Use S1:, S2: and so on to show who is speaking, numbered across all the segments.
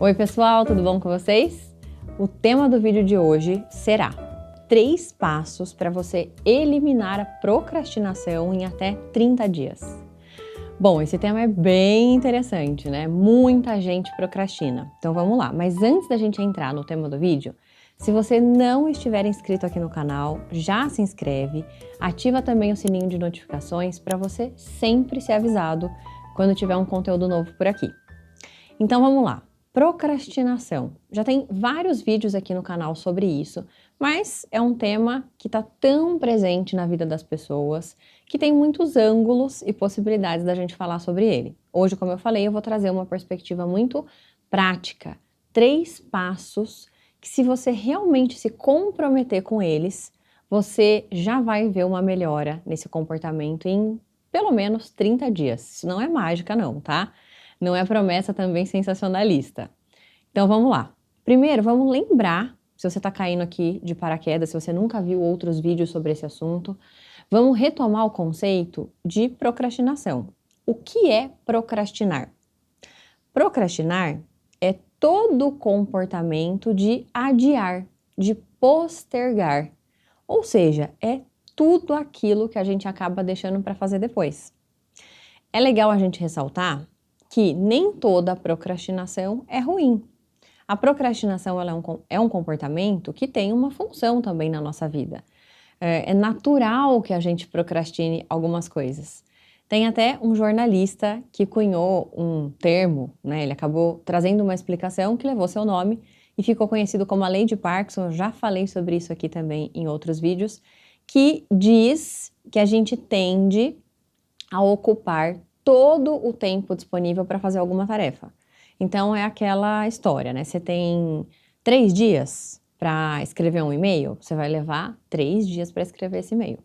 S1: Oi pessoal, tudo bom com vocês? O tema do vídeo de hoje será 3 passos para você eliminar a procrastinação em até 30 dias. Bom, esse tema é bem interessante, né? Muita gente procrastina. Então vamos lá, mas antes da gente entrar no tema do vídeo, se você não estiver inscrito aqui no canal, já se inscreve, ativa também o sininho de notificações para você sempre ser avisado quando tiver um conteúdo novo por aqui. Então vamos lá. Procrastinação. Já tem vários vídeos aqui no canal sobre isso, mas é um tema que está tão presente na vida das pessoas que tem muitos ângulos e possibilidades da gente falar sobre ele. Hoje, como eu falei, eu vou trazer uma perspectiva muito prática. 3 passos que, se você realmente se comprometer com eles, você já vai ver uma melhora nesse comportamento em pelo menos 30 dias. Isso não é mágica não, tá? Não é promessa também sensacionalista. Então vamos lá. Primeiro, vamos lembrar, se você está caindo aqui de paraquedas, se você nunca viu outros vídeos sobre esse assunto, vamos retomar o conceito de procrastinação. O que é procrastinar? Procrastinar é todo comportamento de adiar, de postergar. Ou seja, é tudo aquilo que a gente acaba deixando para fazer depois. É legal a gente ressaltar que nem toda procrastinação é ruim. A procrastinação ela é um comportamento que tem uma função também na nossa vida. É natural que a gente procrastine algumas coisas. Tem até um jornalista que cunhou um termo, né? Ele acabou trazendo uma explicação que levou seu nome e ficou conhecido como a Lei de Parkinson. Eu já falei sobre isso aqui também em outros vídeos, que diz que a gente tende a ocupar todo o tempo disponível para fazer alguma tarefa. Então é aquela história, né? Você tem 3 dias para escrever um e-mail, você vai levar 3 dias para escrever esse e-mail.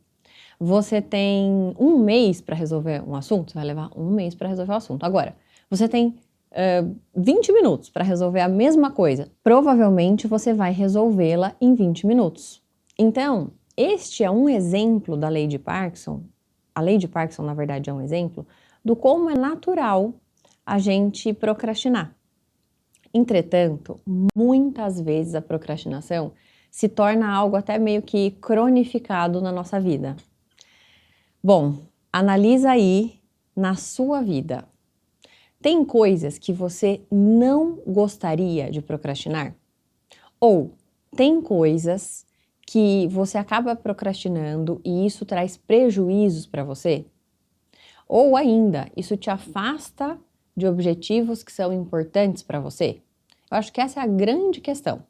S1: Você tem 1 mês para resolver um assunto, você vai levar 1 mês para resolver o assunto. Agora, você tem 20 minutos para resolver a mesma coisa, provavelmente você vai resolvê-la em 20 minutos. Então, este é um exemplo da lei de Parkinson. A lei de Parkinson, na verdade, é um exemplo do como é natural a gente procrastinar. Entretanto, muitas vezes a procrastinação se torna algo até meio que cronificado na nossa vida. Bom, analisa aí na sua vida. Tem coisas que você não gostaria de procrastinar? Ou tem coisas que você acaba procrastinando e isso traz prejuízos para você? Ou ainda, isso te afasta de objetivos que são importantes para você? Eu acho que essa é a grande questão.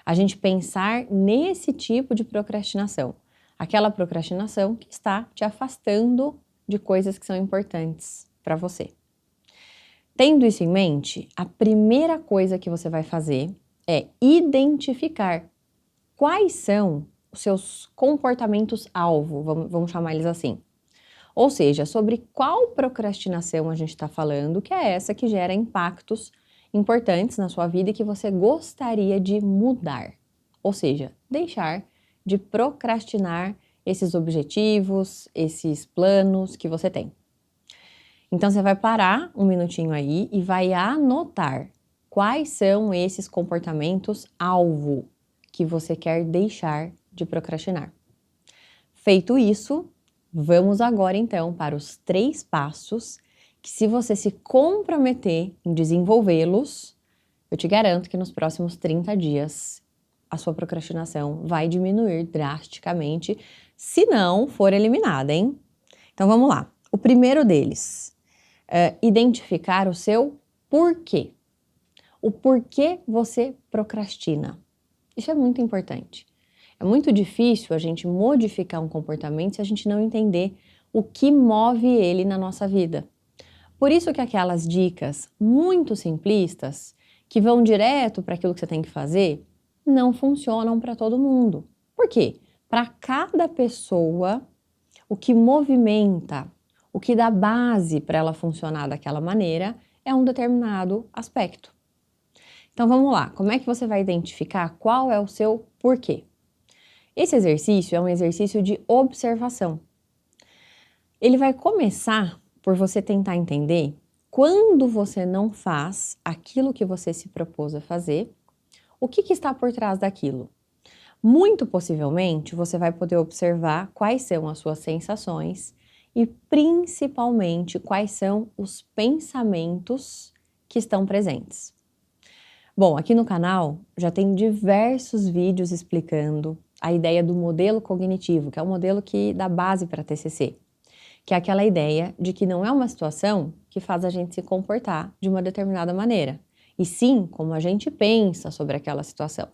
S1: A gente pensar nesse tipo de procrastinação. Aquela procrastinação que está te afastando de coisas que são importantes para você. Tendo isso em mente, a primeira coisa que você vai fazer é identificar quais são os seus comportamentos-alvo, vamos chamar eles assim. Ou seja, sobre qual procrastinação a gente está falando, que é essa que gera impactos importantes na sua vida e que você gostaria de mudar. Ou seja, deixar de procrastinar esses objetivos, esses planos que você tem. Então você vai parar um minutinho aí e vai anotar quais são esses comportamentos-alvo que você quer deixar de procrastinar. Feito isso, vamos agora então para os 3 passos que, se você se comprometer em desenvolvê-los, eu te garanto que nos próximos 30 dias a sua procrastinação vai diminuir drasticamente, se não for eliminada, hein? Então vamos lá. O primeiro deles é identificar o seu porquê. O porquê você procrastina. Isso é muito importante. É muito difícil a gente modificar um comportamento se a gente não entender o que move ele na nossa vida. Por isso que aquelas dicas muito simplistas, que vão direto para aquilo que você tem que fazer, não funcionam para todo mundo. Por quê? Para cada pessoa, o que movimenta, o que dá base para ela funcionar daquela maneira é um determinado aspecto. Então vamos lá, como é que você vai identificar qual é o seu porquê? Esse exercício é um exercício de observação. Ele vai começar por você tentar entender quando você não faz aquilo que você se propôs a fazer, o que está por trás daquilo? Muito possivelmente, você vai poder observar quais são as suas sensações e, principalmente, quais são os pensamentos que estão presentes. Bom, aqui no canal já tem diversos vídeos explicando a ideia do modelo cognitivo, que é o modelo que dá base para TCC, que é aquela ideia de que não é uma situação que faz a gente se comportar de uma determinada maneira, e sim como a gente pensa sobre aquela situação.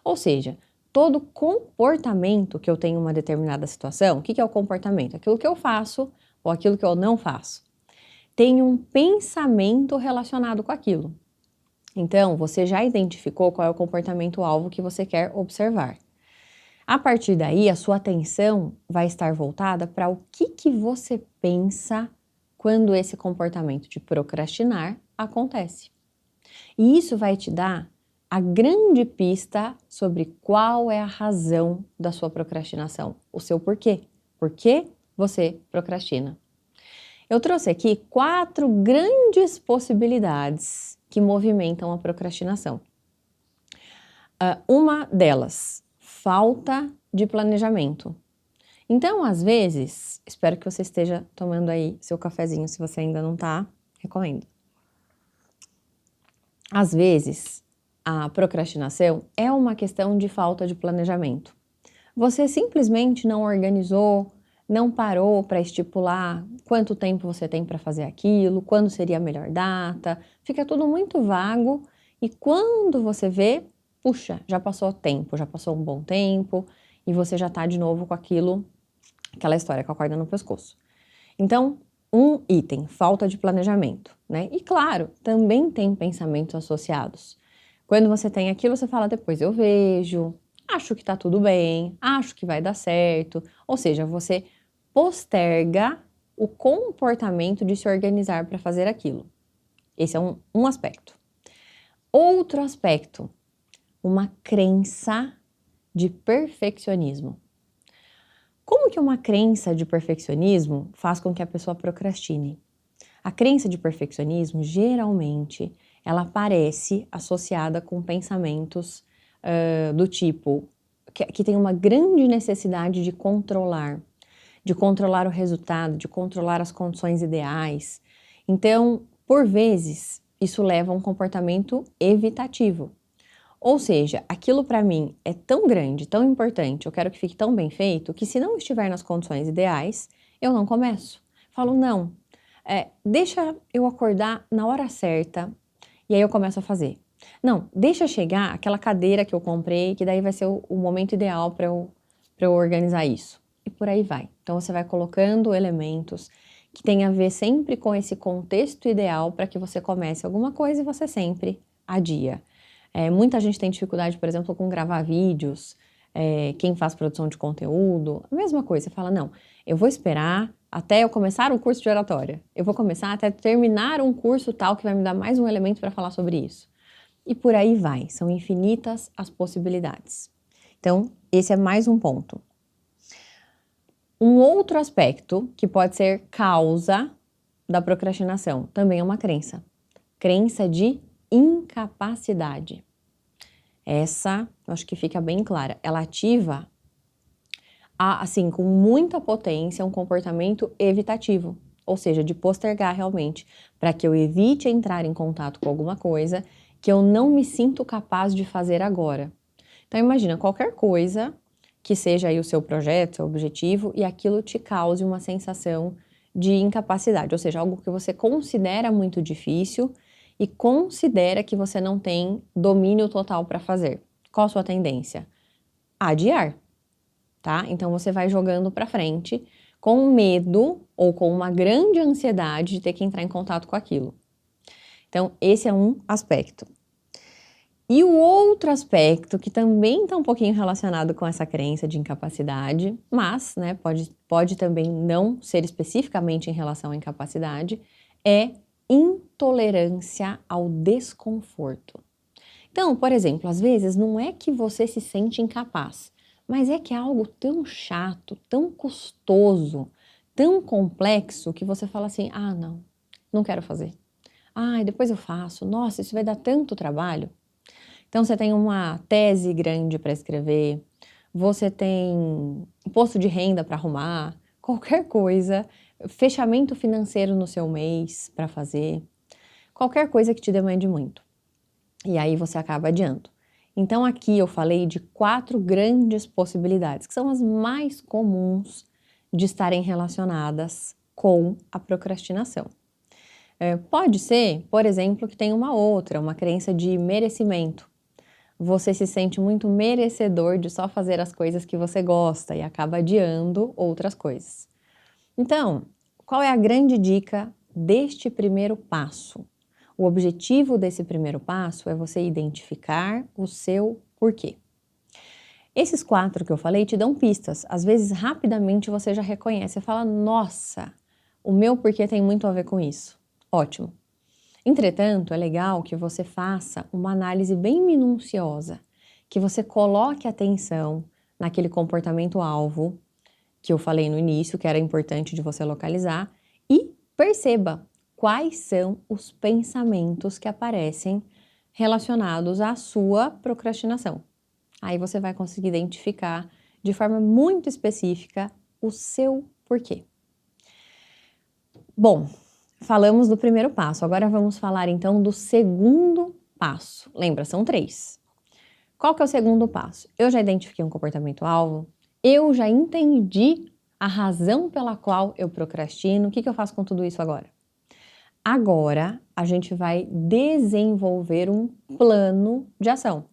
S1: Ou seja, todo comportamento que eu tenho em uma determinada situação, o que é o comportamento? Aquilo que eu faço ou aquilo que eu não faço. Tem um pensamento relacionado com aquilo. Então, você já identificou qual é o comportamento-alvo que você quer observar. A partir daí, a sua atenção vai estar voltada para o que você pensa quando esse comportamento de procrastinar acontece. E isso vai te dar a grande pista sobre qual é a razão da sua procrastinação, o seu porquê. Por que você procrastina? Eu trouxe aqui 4 grandes possibilidades que movimentam a procrastinação. Uma delas, falta de planejamento. Então, às vezes, espero que você esteja tomando aí seu cafezinho, se você ainda não está, recomendo. Às vezes, a procrastinação é uma questão de falta de planejamento. Você simplesmente não organizou, não parou para estipular quanto tempo você tem para fazer aquilo, quando seria a melhor data, fica tudo muito vago e quando você vê, puxa, já passou tempo, já passou um bom tempo e você já está de novo com aquela história com a corda no pescoço. Então, um item, falta de planejamento, né? E claro, também tem pensamentos associados. Quando você tem aquilo, você fala, depois eu vejo, acho que tá tudo bem, acho que vai dar certo. Ou seja, você posterga o comportamento de se organizar para fazer aquilo. Esse é um aspecto. Outro aspecto, uma crença de perfeccionismo. Como que uma crença de perfeccionismo faz com que a pessoa procrastine? A crença de perfeccionismo, geralmente, ela aparece associada com pensamentos do tipo que tem uma grande necessidade de controlar o resultado, de controlar as condições ideais. Então, por vezes, isso leva a um comportamento evitativo. Ou seja, aquilo para mim é tão grande, tão importante, eu quero que fique tão bem feito, que se não estiver nas condições ideais, eu não começo. Falo, não, deixa eu acordar na hora certa e aí eu começo a fazer. Não, deixa chegar aquela cadeira que eu comprei, que daí vai ser o momento ideal para eu organizar isso. E por aí vai. Então você vai colocando elementos que tem a ver sempre com esse contexto ideal para que você comece alguma coisa e você sempre adia. Muita gente tem dificuldade, por exemplo, com gravar vídeos, quem faz produção de conteúdo, a mesma coisa, você fala, não, eu vou esperar até eu começar um curso de oratória, eu vou começar até terminar um curso tal que vai me dar mais um elemento para falar sobre isso. E por aí vai, são infinitas as possibilidades. Então, esse é mais um ponto. Um outro aspecto que pode ser causa da procrastinação também é uma crença. Crença de incapacidade. Essa, eu acho que fica bem clara, ela ativa, assim, com muita potência, um comportamento evitativo, ou seja, de postergar realmente, para que eu evite entrar em contato com alguma coisa que eu não me sinto capaz de fazer agora. Então imagina, qualquer coisa que seja aí o seu projeto, seu objetivo, e aquilo te cause uma sensação de incapacidade, ou seja, algo que você considera muito difícil e considera que você não tem domínio total para fazer. Qual a sua tendência? Adiar, tá? Então você vai jogando para frente com medo ou com uma grande ansiedade de ter que entrar em contato com aquilo. Então esse é um aspecto. E o outro aspecto, que também está um pouquinho relacionado com essa crença de incapacidade, mas né, pode também não ser especificamente em relação à incapacidade, é intolerância ao desconforto. Então, por exemplo, às vezes não é que você se sente incapaz, mas é que é algo tão chato, tão custoso, tão complexo que você fala assim, ah, não quero fazer. Ai, depois eu faço. Nossa, isso vai dar tanto trabalho. Então, você tem uma tese grande para escrever, você tem imposto de renda para arrumar, qualquer coisa, fechamento financeiro no seu mês para fazer, qualquer coisa que te demande muito. E aí você acaba adiando. Então, aqui eu falei de 4 grandes possibilidades, que são as mais comuns de estarem relacionadas com a procrastinação. Pode ser, por exemplo, que tem uma outra, uma crença de merecimento. Você se sente muito merecedor de só fazer as coisas que você gosta e acaba adiando outras coisas. Então, qual é a grande dica deste primeiro passo? O objetivo desse primeiro passo é você identificar o seu porquê. Esses 4 que eu falei te dão pistas. Às vezes, rapidamente você já reconhece e fala: nossa, o meu porquê tem muito a ver com isso. Ótimo. Entretanto, é legal que você faça uma análise bem minuciosa, que você coloque atenção naquele comportamento-alvo que eu falei no início, que era importante de você localizar, e perceba quais são os pensamentos que aparecem relacionados à sua procrastinação. Aí você vai conseguir identificar de forma muito específica o seu porquê. Bom, falamos do primeiro passo, agora vamos falar então do segundo passo. Lembra, são 3. Qual que é o segundo passo? Eu já identifiquei um comportamento-alvo, eu já entendi a razão pela qual eu procrastino. O que eu faço com tudo isso agora? Agora a gente vai desenvolver um plano de ação.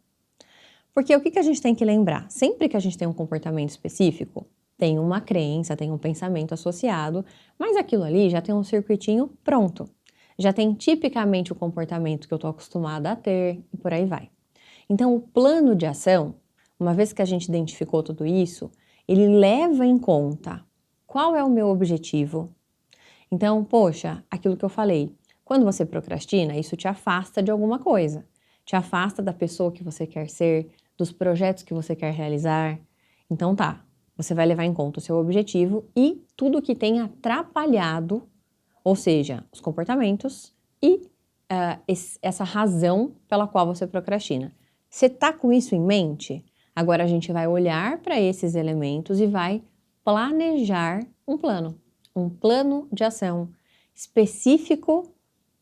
S1: Porque o que a gente tem que lembrar? Sempre que a gente tem um comportamento específico, tem uma crença, tem um pensamento associado, mas aquilo ali já tem um circuitinho pronto. Já tem tipicamente o comportamento que eu estou acostumada a ter e por aí vai. Então, o plano de ação, uma vez que a gente identificou tudo isso, ele leva em conta qual é o meu objetivo. Então, poxa, aquilo que eu falei, quando você procrastina, isso te afasta de alguma coisa. Te afasta da pessoa que você quer ser, dos projetos que você quer realizar. Então tá, você vai levar em conta o seu objetivo e tudo que tem atrapalhado, ou seja, os comportamentos e essa razão pela qual você procrastina. Você tá com isso em mente? Agora a gente vai olhar para esses elementos e vai planejar um plano de ação específico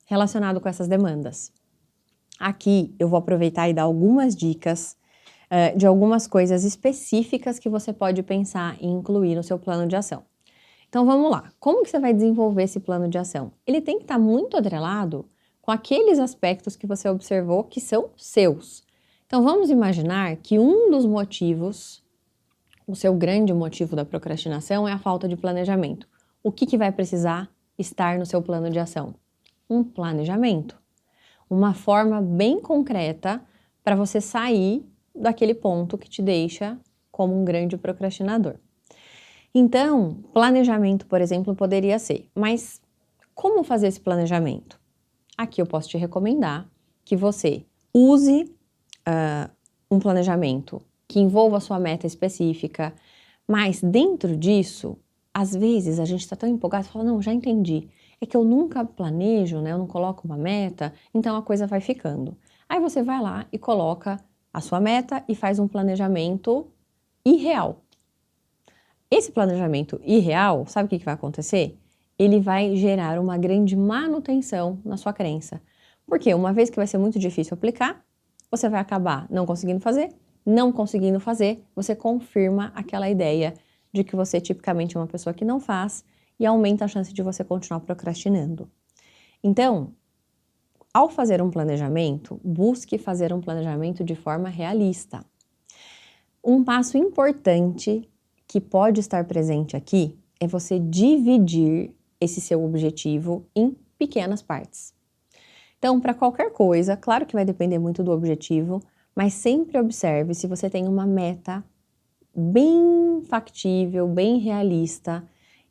S1: relacionado com essas demandas. Aqui eu vou aproveitar e dar algumas dicas de algumas coisas específicas que você pode pensar em incluir no seu plano de ação. Então vamos lá, como que você vai desenvolver esse plano de ação? Ele tem que estar muito atrelado com aqueles aspectos que você observou que são seus. Então vamos imaginar que um dos motivos, o seu grande motivo da procrastinação é a falta de planejamento. O que vai precisar estar no seu plano de ação? Um planejamento. Uma forma bem concreta para você sair daquele ponto que te deixa como um grande procrastinador. Então, planejamento, por exemplo, poderia ser, mas como fazer esse planejamento? Aqui eu posso te recomendar que você use um planejamento que envolva a sua meta específica, mas dentro disso, às vezes a gente está tão empolgado e fala, não, já entendi, é que eu nunca planejo, né? Eu não coloco uma meta, então a coisa vai ficando. Aí você vai lá e coloca a sua meta e faz um planejamento irreal. Esse planejamento irreal, sabe o que vai acontecer? Ele vai gerar uma grande manutenção na sua crença. Porque uma vez que vai ser muito difícil aplicar, você vai acabar não conseguindo fazer, você confirma aquela ideia de que você tipicamente é uma pessoa que não faz e aumenta a chance de você continuar procrastinando. Então, ao fazer um planejamento, busque fazer um planejamento de forma realista. Um passo importante que pode estar presente aqui é você dividir esse seu objetivo em pequenas partes. Então, para qualquer coisa, claro que vai depender muito do objetivo, mas sempre observe se você tem uma meta bem factível, bem realista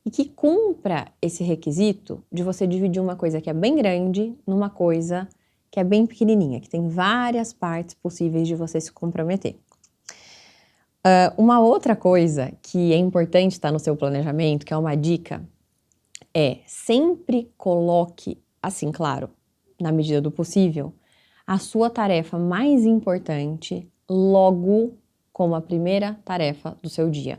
S1: e que cumpra esse requisito de você dividir uma coisa que é bem grande numa coisa que é bem pequenininha, que tem várias partes possíveis de você se comprometer. Uma outra coisa que é importante estar no seu planejamento, que é uma dica, é sempre coloque, assim, claro, na medida do possível, a sua tarefa mais importante logo como a primeira tarefa do seu dia.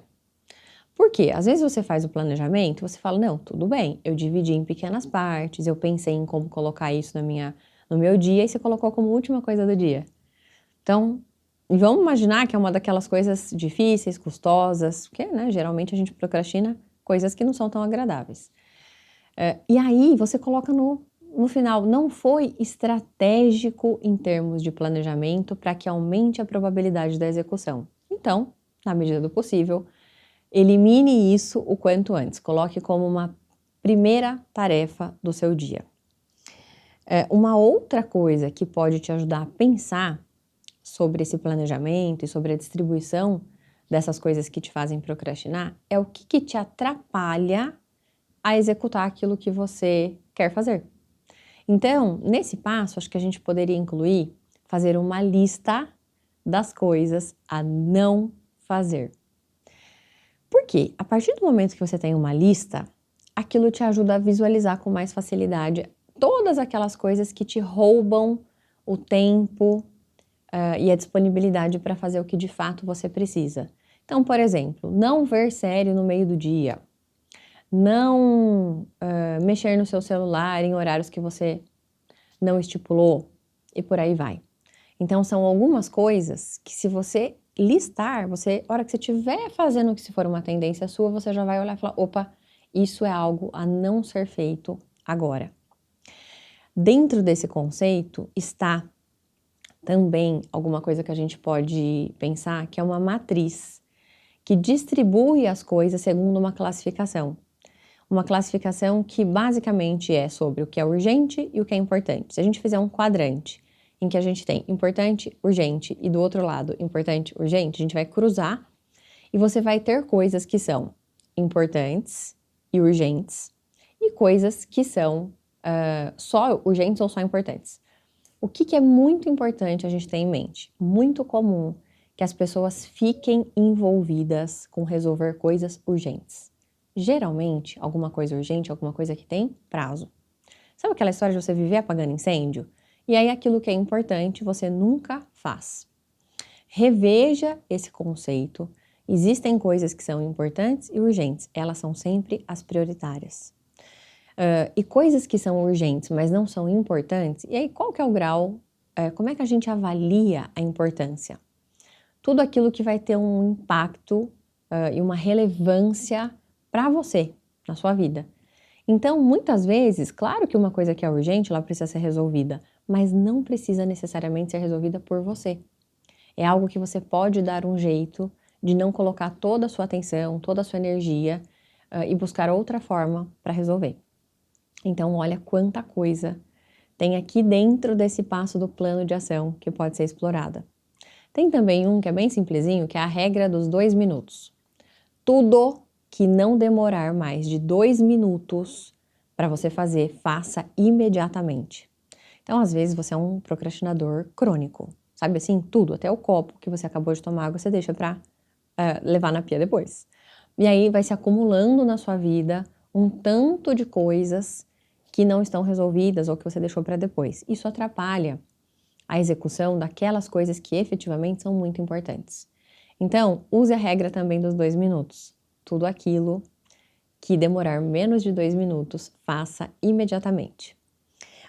S1: Por quê? Às vezes você faz o planejamento, você fala, não, tudo bem, eu dividi em pequenas partes, eu pensei em como colocar isso no meu dia e você colocou como última coisa do dia. Então, vamos imaginar que é uma daquelas coisas difíceis, custosas, porque, né, geralmente a gente procrastina coisas que não são tão agradáveis. E aí você coloca no final, não foi estratégico em termos de planejamento para que aumente a probabilidade da execução. Então, na medida do possível, elimine isso o quanto antes, coloque como uma primeira tarefa do seu dia. Uma outra coisa que pode te ajudar a pensar sobre esse planejamento e sobre a distribuição dessas coisas que te fazem procrastinar é o que te atrapalha a executar aquilo que você quer fazer. Então, nesse passo, acho que a gente poderia incluir fazer uma lista das coisas a não fazer. Por quê? A partir do momento que você tem uma lista, aquilo te ajuda a visualizar com mais facilidade todas aquelas coisas que te roubam o tempo e a disponibilidade para fazer o que de fato você precisa. Então, por exemplo, não ver série no meio do dia, não mexer no seu celular em horários que você não estipulou e por aí vai. Então, são algumas coisas que se você listar, a hora que você estiver fazendo o que se for uma tendência sua, você já vai olhar e falar, opa, isso é algo a não ser feito agora. Dentro desse conceito está também alguma coisa que a gente pode pensar, que é uma matriz que distribui as coisas segundo uma classificação. Uma classificação que basicamente é sobre o que é urgente e o que é importante. Se a gente fizer um quadrante em que a gente tem importante, urgente e do outro lado importante, urgente, a gente vai cruzar e você vai ter coisas que são importantes e urgentes e coisas que são só urgentes ou só importantes. O que é muito importante a gente ter em mente? Muito comum que as pessoas fiquem envolvidas com resolver coisas urgentes. Geralmente, alguma coisa urgente, alguma coisa que tem prazo. Sabe aquela história de você viver apagando incêndio? E aí aquilo que é importante você nunca faz. Reveja esse conceito. Existem coisas que são importantes e urgentes. Elas são sempre as prioritárias. E coisas que são urgentes, mas não são importantes, e aí qual que é o grau, como é que a gente avalia a importância? Tudo aquilo que vai ter um impacto e uma relevância para você, na sua vida. Então, muitas vezes, claro que uma coisa que é urgente, ela precisa ser resolvida, mas não precisa necessariamente ser resolvida por você. É algo que você pode dar um jeito de não colocar toda a sua atenção, toda a sua energia e buscar outra forma para resolver. Então, olha quanta coisa tem aqui dentro desse passo do plano de ação que pode ser explorada. Tem também um que é bem simplesinho, que é a regra dos 2 minutos. Tudo que não demorar mais de 2 minutos para você fazer, faça imediatamente. Então, às vezes, você é um procrastinador crônico. Sabe assim, tudo, até o copo que você acabou de tomar água, você deixa para levar na pia depois. E aí vai se acumulando na sua vida um tanto de coisas que não estão resolvidas ou que você deixou para depois. Isso atrapalha a execução daquelas coisas que efetivamente são muito importantes. Então, use a regra também dos 2 minutos. Tudo aquilo que demorar menos de 2 minutos, faça imediatamente.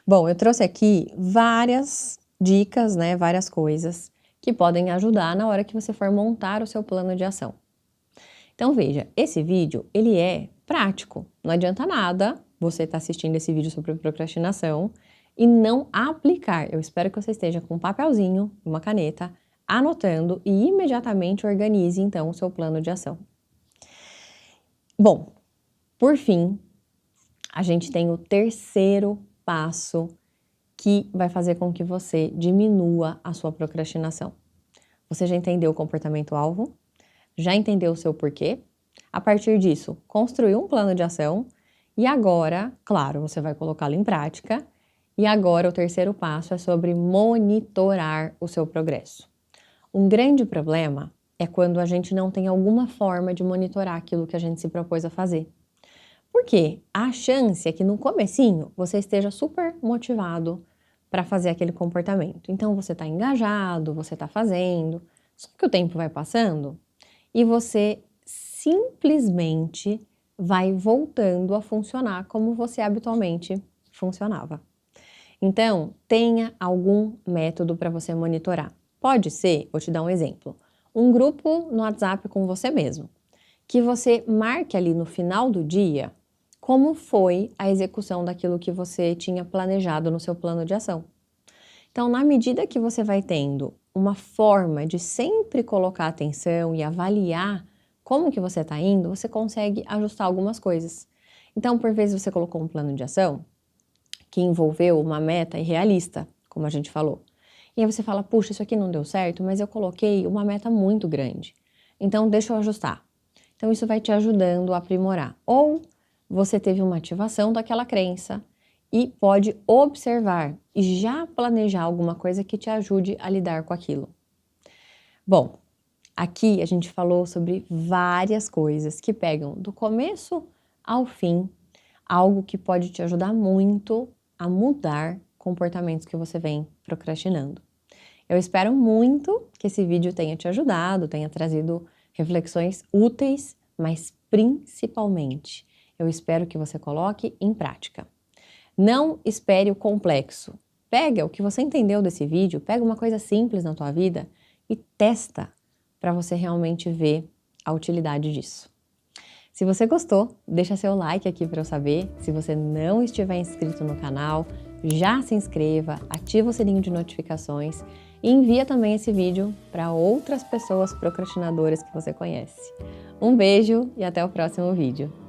S1: Bom, eu trouxe aqui várias dicas, né, várias coisas que podem ajudar na hora que você for montar o seu plano de ação. Então veja, esse vídeo, ele é prático, não adianta nada você estar assistindo esse vídeo sobre procrastinação e não aplicar. Eu espero que você esteja com um papelzinho, uma caneta, anotando e imediatamente organize então o seu plano de ação. Bom, por fim, a gente tem o terceiro passo que vai fazer com que você diminua a sua procrastinação. Você já entendeu o comportamento-alvo? Já entendeu o seu porquê? A partir disso, construiu um plano de ação e agora, claro, você vai colocá-lo em prática. E agora o terceiro passo é sobre monitorar o seu progresso. Um grande problema é quando a gente não tem alguma forma de monitorar aquilo que a gente se propôs a fazer. Por quê? A chance é que no comecinho você esteja super motivado para fazer aquele comportamento. Então você está engajado, você está fazendo, só que o tempo vai passando e você simplesmente vai voltando a funcionar como você habitualmente funcionava. Então, tenha algum método para você monitorar. Pode ser, vou te dar um exemplo, um grupo no WhatsApp com você mesmo, que você marque ali no final do dia como foi a execução daquilo que você tinha planejado no seu plano de ação. Então, na medida que você vai tendo uma forma de sempre colocar atenção e avaliar como que você está indo, você consegue ajustar algumas coisas. Então, por vezes você colocou um plano de ação que envolveu uma meta irrealista, como a gente falou. E aí você fala, puxa, isso aqui não deu certo, mas eu coloquei uma meta muito grande. Então, deixa eu ajustar. Então, isso vai te ajudando a aprimorar. Ou você teve uma ativação daquela crença e pode observar e já planejar alguma coisa que te ajude a lidar com aquilo. Bom, aqui a gente falou sobre várias coisas que pegam do começo ao fim, algo que pode te ajudar muito a mudar comportamentos que você vem procrastinando. Eu espero muito que esse vídeo tenha te ajudado, tenha trazido reflexões úteis, mas principalmente eu espero que você coloque em prática. Não espere o complexo. Pega o que você entendeu desse vídeo, pega uma coisa simples na tua vida e testa para você realmente ver a utilidade disso. Se você gostou, deixa seu like aqui para eu saber. Se você não estiver inscrito no canal, já se inscreva, ativa o sininho de notificações e envia também esse vídeo para outras pessoas procrastinadoras que você conhece. Um beijo e até o próximo vídeo.